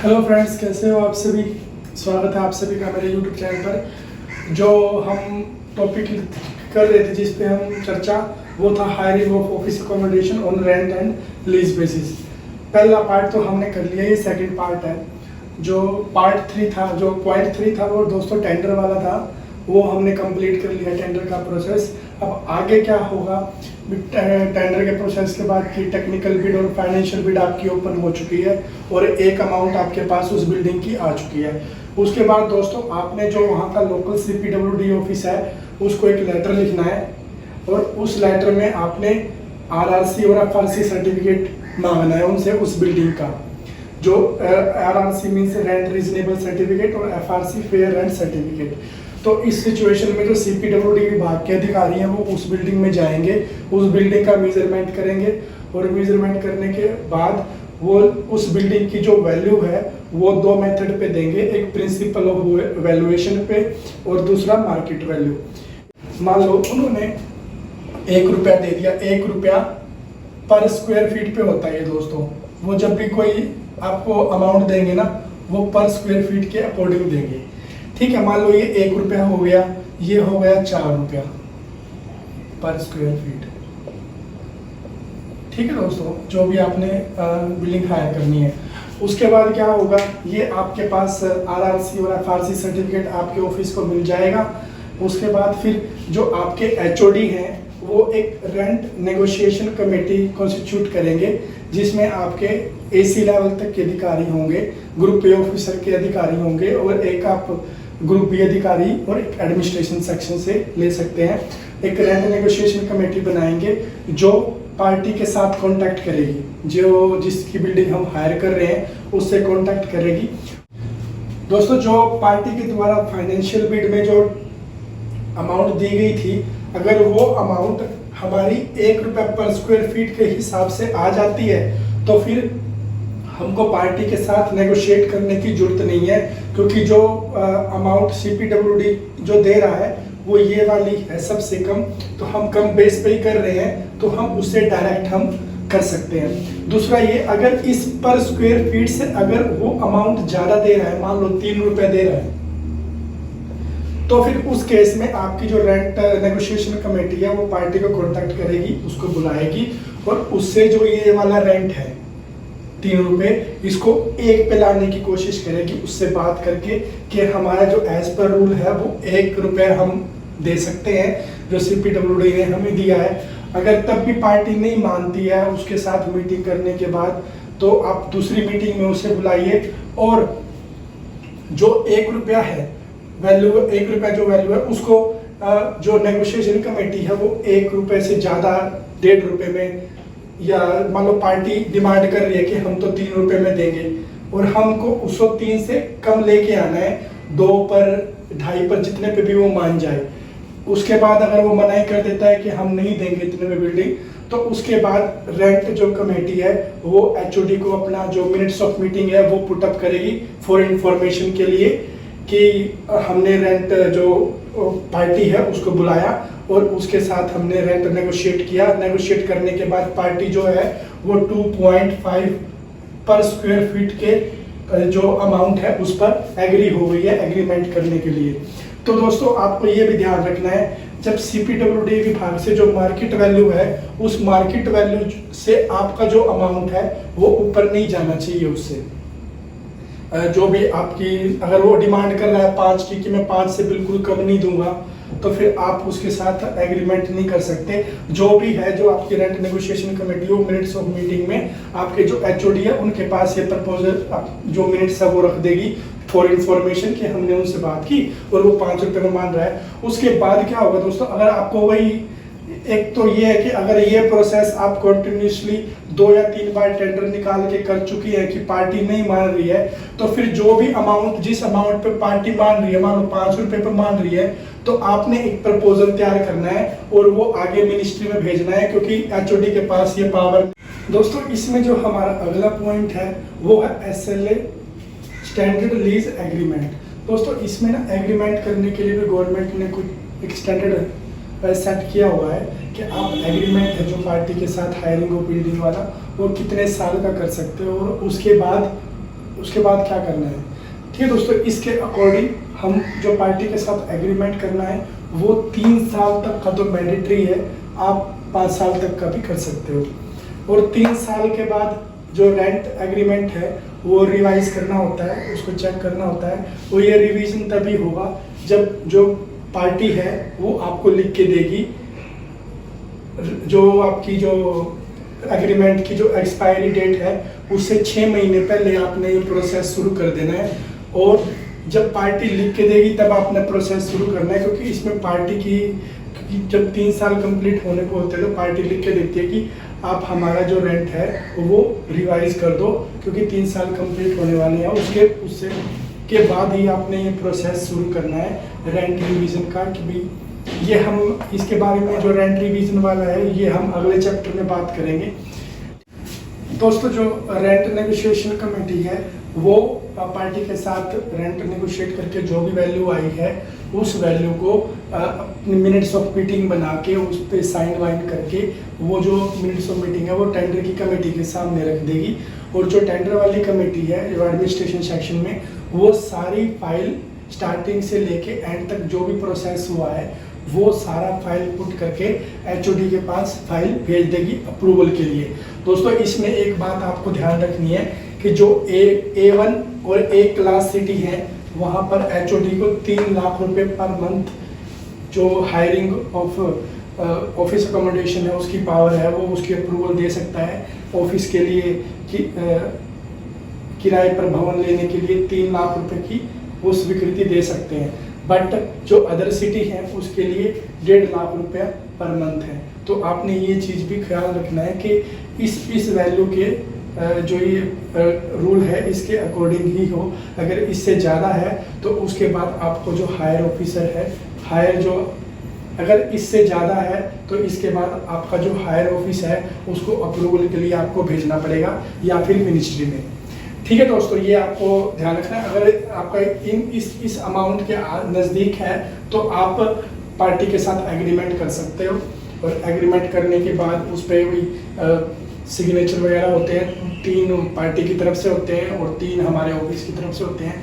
Hello friends, कैसे हो आप सभी। स्वागत है आप सभी का मेरे यूट्यूब चैनल पर। जो हम टॉपिक कर रहे थे जिस पे हम चर्चा, वो था hiring of office accommodation on rent and lease basis. पहला पार्ट तो हमने कर लिया, ये सेकंड पार्ट है। जो पार्ट 3 था, जो पॉइंट 3 था, वो दोस्तों टेंडर वाला था, वो हमने कंप्लीट कर लिया टेंडर का प्रोसेस। अब आगे क्या होगा, टेंडर के प्रोसेस के बाद की टेक्निकल बिड और फाइनेंशियल बिड आपकी ओपन हो चुकी है और एक अमाउंट आपके पास उस बिल्डिंग की आ चुकी है। उसके बाद दोस्तों आपने जो वहाँ का लोकल CPWD ऑफिस है उसको एक लेटर लिखना है और उस लेटर में आपने RRC और FRC सर्टिफिकेट मांगना है उनसे उस बिल्डिंग का। जो RRC means rent reasonable certificate और FRC फेयर रेंट सर्टिफिकेट। तो इस सिचुएशन में जो CPWD विभाग के अधिकारी हैं वो उस बिल्डिंग में जाएंगे, उस बिल्डिंग का मेजरमेंट करेंगे और मेजरमेंट करने के बाद वो उस बिल्डिंग की जो वैल्यू है वो दो मेथड पे देंगे, एक प्रिंसिपल ऑफ वैल्यूएशन पे और दूसरा मार्केट वैल्यू। मान लो उन्होंने 1 रुपया दे दिया, 1 रुपया पर स्क्वायर फीट पे होता है ये दोस्तों। वो जब भी कोई आपको अमाउंट देंगे ना, वो पर स्क्वायर फीट के अकॉर्डिंग देंगे। ठीक है, मान लो ये 1 रुपया हो गया, ये हो गया 4 रुपया पर स्क्वायर फीट। ठीक है दोस्तों, जो भी आपने बिल्डिंग हायर करनी है। उसके बाद क्या होगा, ये आपके पास RRC और FRC सर्टिफिकेट आपके ऑफिस को मिल जाएगा। उसके बाद फिर जो आपके HOD हैं वो एक रेंट नेगोशिएशन कमेटी कॉन्स्टिट्यूट करेंगे, जिसमें आपके AC लेवल तक के अधिकारी होंगे, ग्रुप A ऑफिसर के अधिकारी होंगे और एक आप ग्रुप B अधिकारी और एक एडमिनिस्ट्रेशन सेक्शन से ले सकते हैं। एक रेंट नेगोशिएशन कमेटी बनाएंगे जो पार्टी के साथ कांटेक्ट करेगी, जो जिसकी बिल्डिंग हम हायर कर रहे हैं उससे कांटेक्ट करेगी। दोस्तों जो पार्टी के द्वारा फाइनेंशियल बिड में जो अमाउंट दी गई थी, अगर वो अमाउंट हमारी 1 रुपया पर स्क्वायर फीट के हिसाब से आ जाती है तो फिर हमको पार्टी के साथ नेगोशिएट करने की जरूरत नहीं है, क्योंकि जो अमाउंट CPWD जो दे रहा है वो ये वाली है सबसे कम, तो हम कम बेस पे ही कर रहे हैं तो हम उससे डायरेक्ट हम कर सकते हैं। दूसरा ये, अगर इस पर स्क्वायर फीट से अगर वो अमाउंट ज़्यादा दे रहा है, मान लो 3 रुपये दे रहा है, तो फिर उस केस में आपकी जो रेंट नेगोशिएशन कमेटी है वो पार्टी को कॉन्टेक्ट करेगी, उसको बुलाएगी और उससे जो ये वाला रेंट है 3 रुपये, इसको 1 पे लाने की कोशिश करेगी, उससे बात करके कि हमारा जो एज पर रूल है वो 1 रुपये हम दे सकते हैं जो CPWD ने हमें दिया है। अगर तब भी पार्टी नहीं मानती है, उसके साथ मीटिंग करने के बाद, तो आप दूसरी मीटिंग में उसे बुलाइए और जो 1 रुपया है वैल्यू, 1 रुपया जो वैल्यू है उसको जो नेगोशिएशन कमेटी है वो 1 रुपये से ज़्यादा 1.5 रुपये में, या मान लो पार्टी डिमांड कर रही है कि हम तो 3 रुपये में देंगे और हमको उसको 3 से कम लेके आना है, 2 पर 2.5 पर जितने पे भी वो मान जाए। उसके बाद अगर वो मना ही कर देता है कि हम नहीं देंगे इतने में बिल्डिंग, तो उसके बाद रेंट जो कमेटी है वो HOD को अपना जो मिनट्स ऑफ मीटिंग है वो पुटअप करेगी फॉर इंफॉर्मेशन के लिए कि हमने रेंट जो पार्टी है उसको बुलाया और उसके साथ हमने रेंट नेगोशिएट किया। नेगोशिएट करने के बाद पार्टी जो है वो 2.5 पर स्क्वायर फीट के जो अमाउंट है उस पर एग्री हो गई है एग्रीमेंट करने के लिए। तो दोस्तों आपको ये भी ध्यान रखना है, जब CPWD विभाग से जो मार्केट वैल्यू है उस मार्केट वैल्यू से आपका जो अमाउंट है वो ऊपर नहीं जाना चाहिए। उससे जो भी आपकी, अगर वो डिमांड कर रहा है 5 की कि मैं 5 से बिल्कुल कम नहीं दूंगा, तो फिर आप उसके साथ एग्रीमेंट नहीं कर सकते। जो भी है, जो आपकी रेंट नेगोशिएशन कमेटी हो, मिनट्स ऑफ मीटिंग में आपके जो HOD है उनके पास ये प्रपोजल जो मिनट्स है वो रख देगी फॉर इंफॉर्मेशन कि हमने उनसे बात की और वो 5 रुपये में मान रहा है। उसके बाद क्या होगा दोस्तों, अगर आपको वही, एक तो ये है कि अगर ये प्रोसेस आप कंटिन्यूसली 2 या 3 बार टेंडर निकाल के कर चुकी है कि पार्टी नहीं मान रही है, तो फिर जो भी अमाउंट, जिस अमाउंट पे पार्टी मान रही है, मान लो 5 रुपये पे मान रही है, तो आपने एक प्रपोजल तैयार करना है और वो आगे मिनिस्ट्री में भेजना है, क्योंकि HOD के पास ये पावर। दोस्तों इसमें जो हमारा अगला पॉइंट है वो है SLA स्टैंडर्ड लीज एग्रीमेंट। दोस्तों इसमें ना एग्रीमेंट करने के लिए भी गवर्नमेंट ने कुछ एक स्टैंडर्ड सेट किया हुआ है कि आप एग्रीमेंट है जो पार्टी के साथ हायरिंग और बिल्डिंग वाला वो कितने साल का कर सकते हो और उसके बाद उसके बाद क्या करना है। ठीक है दोस्तों, इसके अकॉर्डिंग हम जो पार्टी के साथ एग्रीमेंट करना है वो 3 साल तक का तो मैंडेटरी है, आप 5 साल तक का भी कर सकते हो। और 3 साल के बाद जो रेंट एग्रीमेंट है वो रिवाइज करना होता है, उसको चेक करना होता है। और ये रिवीजन तभी होगा जब जो पार्टी है वो आपको लिख के देगी, जो आपकी जो एग्रीमेंट की जो एक्सपायरी डेट है उससे 6 महीने पहले आपने ये प्रोसेस शुरू कर देना है। और जब पार्टी लिख के देगी तब आपने प्रोसेस शुरू करना है, क्योंकि इसमें पार्टी की जब 3 साल कंप्लीट होने को होते हैं तो पार्टी लिख के देती है कि आप हमारा जो रेंट है वो रिवाइज कर दो, क्योंकि 3 साल कंप्लीट होने वाले हैं। उससे के बाद ही आपने ये प्रोसेस शुरू करना है रेंट रिवीजन का। कि भाई ये हम इसके बारे में जो रेंट रिवीजन वाला है ये हम अगले चैप्टर में बात करेंगे। दोस्तों, जो रेंट नेगोशिएशन कमेटी है वो पार्टी के साथ रेंट नेगोशिएट करके जो भी वैल्यू आई है उस वैल्यू को मिनट्स ऑफ मीटिंग बना के उस पर साइन वाइन करके वो जो मिनट्स ऑफ मीटिंग है वो टेंडर की कमेटी के सामने रख देगी। और जो टेंडर वाली कमेटी है जो एडमिनिस्ट्रेशन सेक्शन में, वो सारी फाइल स्टार्टिंग से लेके एंड तक जो भी प्रोसेस हुआ है वो सारा फाइल पुट करके एचओडी के पास फाइल भेज देगी अप्रूवल के लिए। दोस्तों, इसमें एक बात आपको ध्यान रखनी है कि जो A1 और A क्लास सिटी है वहाँ पर एचओडी को 3 लाख रुपए पर मंथ जो हायरिंग ऑफ ऑफिस अकोमोडेशन है उसकी पावर है, वो उसकी अप्रूवल दे सकता है। ऑफिस के लिए किराए पर भवन लेने के लिए 3 लाख रुपए की वो स्वीकृति दे सकते हैं। बट जो अदर सिटी है उसके लिए 1.5 लाख रुपया पर मंथ है। तो आपने ये चीज़ भी ख्याल रखना है कि इस वैल्यू के जो ये रूल है इसके अकॉर्डिंग ही हो। अगर इससे ज़्यादा है तो उसके बाद आपको जो हायर ऑफिसर है अगर इससे ज़्यादा है तो इसके बाद आपका जो हायर ऑफिस है उसको अप्रूवल के लिए आपको भेजना पड़ेगा या फिर मिनिस्ट्री में। ठीक है दोस्तों, ये आपको ध्यान रखना है। अगर आपका इस अमाउंट के नज़दीक है तो आप पार्टी के साथ एग्रीमेंट कर सकते हो। और एग्रीमेंट करने के बाद उस पर भी सिग्नेचर वगैरह होते हैं, 3 पार्टी की तरफ से होते हैं और 3 हमारे ऑफिस की तरफ से होते हैं।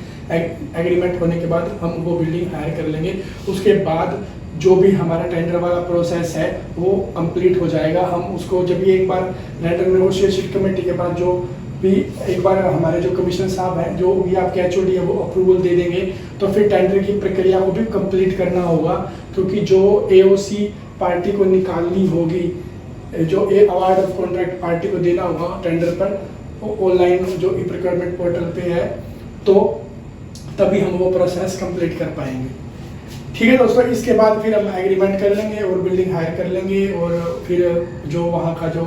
एग्रीमेंट होने के बाद हम वो बिल्डिंग हायर कर लेंगे। उसके बाद जो भी हमारा टेंडर वाला प्रोसेस है वो कंप्लीट हो जाएगा। हम उसको जब ये एक बार रेंट नेगोशिएशन कमेटी के बाद जो भी एक बार हमारे जो कमिश्नर साहब हैं जो भी आपके एचओडी है वो अप्रूवल दे देंगे, तो फिर टेंडर की प्रक्रिया को भी कंप्लीट करना होगा। क्योंकि जो एओसी पार्टी को निकालनी होगी, जो अवार्ड ऑफ कॉन्ट्रैक्ट पार्टी को देना होगा टेंडर पर, ऑनलाइन जो ई प्रोक्योरमेंट पोर्टल पे है, तो तभी हम वो प्रोसेस कंप्लीट कर पाएंगे। ठीक है दोस्तों, इसके बाद फिर हम एग्रीमेंट कर लेंगे और बिल्डिंग हायर कर लेंगे। और फिर जो वहाँ का जो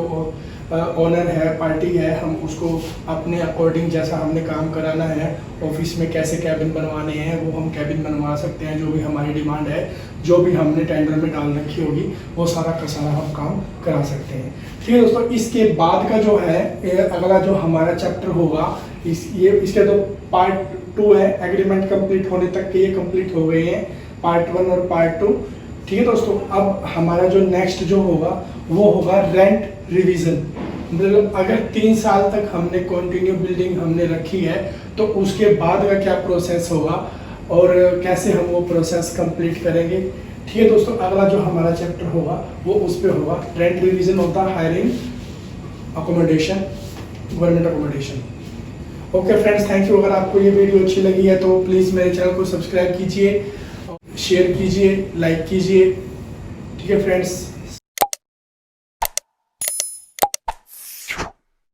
ओनर है, पार्टी है, हम उसको अपने अकॉर्डिंग जैसा हमने काम कराना है, ऑफिस में कैसे कैबिन बनवाने हैं वो हम कैबिन बनवा सकते हैं। जो भी हमारी डिमांड है, जो भी हमने टेंडर में डाल रखी होगी वो सारा का सारा हम काम करा सकते हैं। ठीक है दोस्तों, इसके बाद का जो है अगला जो हमारा चैप्टर होगा, इसके तो पार्ट 2 है। एग्रीमेंट कंप्लीट होने तक के ये कंप्लीट हो गए हैं, पार्ट 1 और पार्ट 2। ठीक है दोस्तों, अब हमारा जो नेक्स्ट जो होगा वो होगा रेंट रिवीजन। मतलब अगर 3 साल तक हमने कंटिन्यू बिल्डिंग हमने रखी है तो उसके बाद का क्या प्रोसेस होगा और कैसे हम वो प्रोसेस कंप्लीट करेंगे। ठीक है दोस्तों, अगला जो हमारा चैप्टर होगा वो उस पर होगा rent revision of the hiring accommodation, government accommodation. Okay friends, thank you. अगर आपको ये वीडियो अच्छी लगी है तो प्लीज़ मेरे चैनल को सब्सक्राइब कीजिए, शेयर कीजिए, लाइक कीजिए। ठीक है फ्रेंड्स।